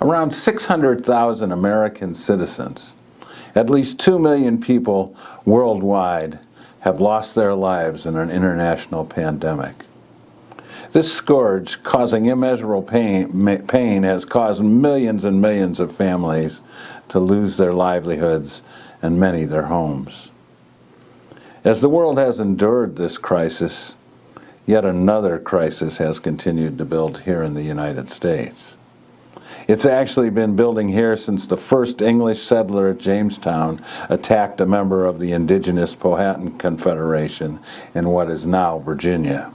Around 600,000 American citizens, at least 2 million people worldwide, have lost their lives in an international pandemic. This scourge, causing immeasurable pain, has caused millions and millions of families to lose their livelihoods and many their homes. As the world has endured this crisis, yet another crisis has continued to build here in the United States. It's actually been building here since the first English settler at Jamestown attacked a member of the indigenous Powhatan Confederation in what is now Virginia.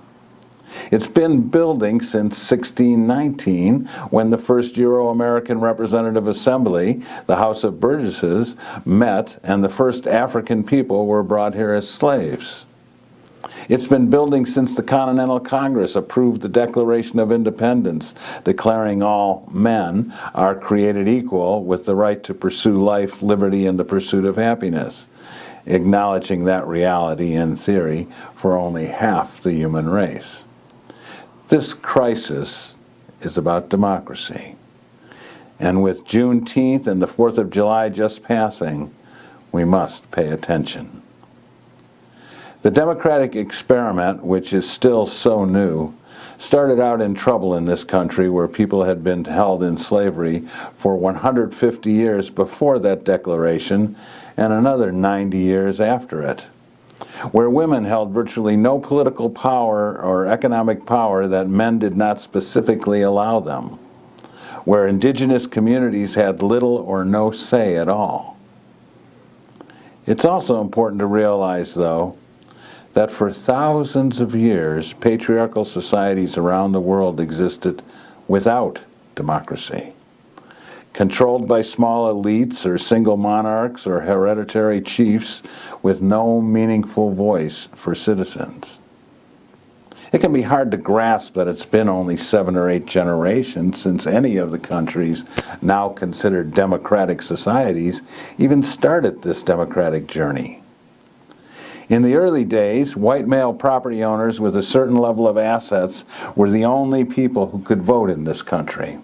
It's been building since 1619, when the first Euro-American Representative Assembly, the House of Burgesses, met and the first African people were brought here as slaves. It's been building since the Continental Congress approved the Declaration of Independence, declaring all men are created equal with the right to pursue life, liberty, and the pursuit of happiness, acknowledging that reality in theory for only half the human race. This crisis is about democracy. And with Juneteenth and the 4th of July just passing, we must pay attention. The democratic experiment, which is still so new, started out in trouble in this country where people had been held in slavery for 150 years before that declaration and another 90 years after it, where women held virtually no political power or economic power that men did not specifically allow them, where indigenous communities had little or no say at all. It's also important to realize, though, that for thousands of years, patriarchal societies around the world existed without democracy, controlled by small elites or single monarchs or hereditary chiefs with no meaningful voice for citizens. It can be hard to grasp that it's been only 7 or 8 generations since any of the countries now considered democratic societies even started this democratic journey. In the early days, white male property owners with a certain level of assets were the only people who could vote in this country.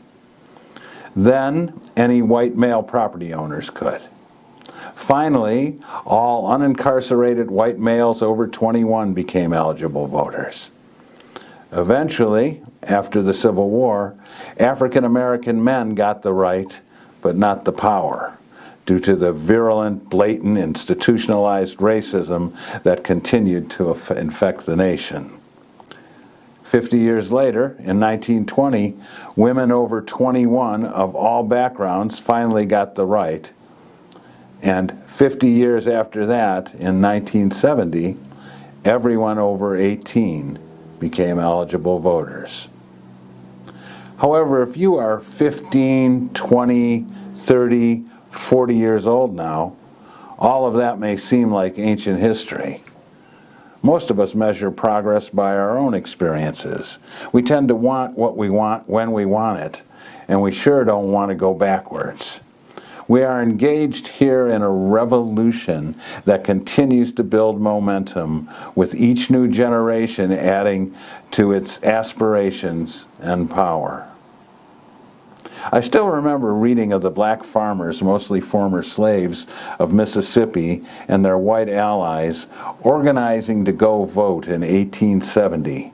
Then, any white male property owners could. Finally, all unincarcerated white males over 21 became eligible voters. Eventually, after the Civil War, African American men got the right, but not the power, due to the virulent, blatant, institutionalized racism that continued to infect the nation. 50 years later, in 1920, women over 21 of all backgrounds finally got the right. And 50 years after that, in 1970, everyone over 18 became eligible voters. However, if you are 15, 20, 30, 40 years old now, all of that may seem like ancient history. Most of us measure progress by our own experiences. We tend to want what we want when we want it, and we sure don't want to go backwards. We are engaged here in a revolution that continues to build momentum, with each new generation adding to its aspirations and power. I still remember reading of the black farmers, mostly former slaves, of Mississippi and their white allies organizing to go vote in 1870,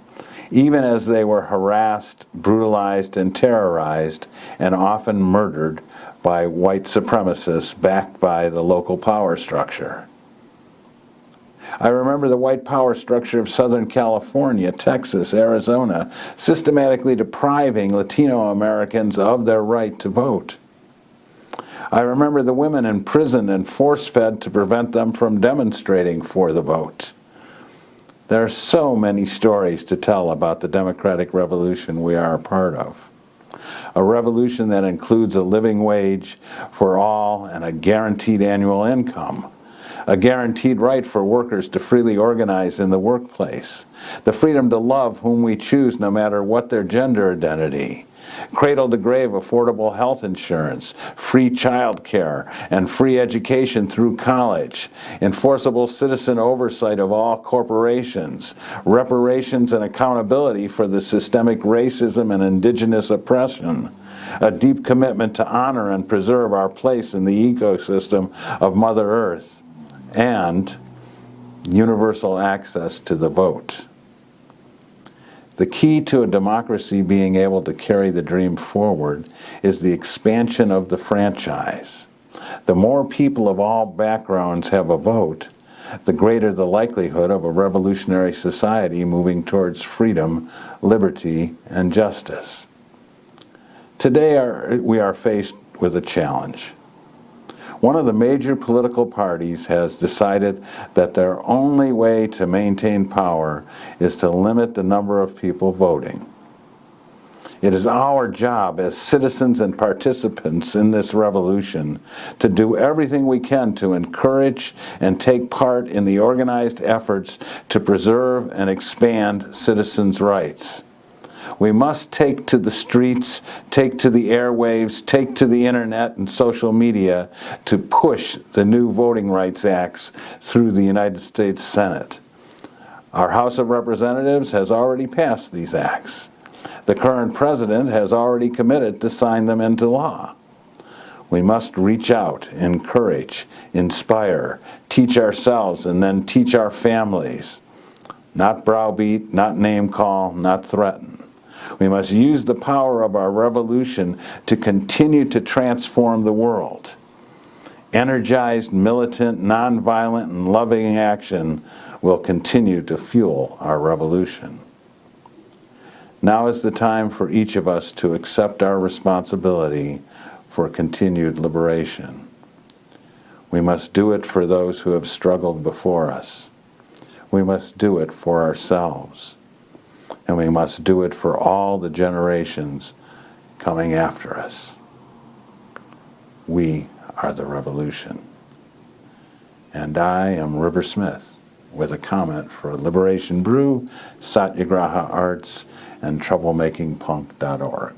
even as they were harassed, brutalized, and terrorized, and often murdered by white supremacists backed by the local power structure. I remember the white power structure of Southern California, Texas, Arizona, systematically depriving Latino Americans of their right to vote. I remember the women in prison and force-fed to prevent them from demonstrating for the vote. There are so many stories to tell about the democratic revolution we are a part of. A revolution that includes a living wage for all and a guaranteed annual income. A guaranteed right for workers to freely organize in the workplace, the freedom to love whom we choose no matter what their gender identity, cradle-to-grave affordable health insurance, free child care, and free education through college, enforceable citizen oversight of all corporations, reparations and accountability for the systemic racism and indigenous oppression, a deep commitment to honor and preserve our place in the ecosystem of Mother Earth, and universal access to the vote. The key to a democracy being able to carry the dream forward is the expansion of the franchise. The more people of all backgrounds have a vote, the greater the likelihood of a revolutionary society moving towards freedom, liberty, and justice. Today we are faced with a challenge. One of the major political parties has decided that their only way to maintain power is to limit the number of people voting. It is our job as citizens and participants in this revolution to do everything we can to encourage and take part in the organized efforts to preserve and expand citizens' rights. We must take to the streets, take to the airwaves, take to the internet and social media to push the new Voting Rights Acts through the United States Senate. Our House of Representatives has already passed these acts. The current president has already committed to sign them into law. We must reach out, encourage, inspire, teach ourselves, and then teach our families. Not browbeat, not name call, not threaten. We must use the power of our revolution to continue to transform the world. Energized, militant, nonviolent, and loving action will continue to fuel our revolution. Now is the time for each of us to accept our responsibility for continued liberation. We must do it for those who have struggled before us. We must do it for ourselves. And we must do it for all the generations coming after us. We are the revolution. And I am River Smith with a comment for Liberation Brew, Satyagraha Arts, and TroublemakingPunk.org.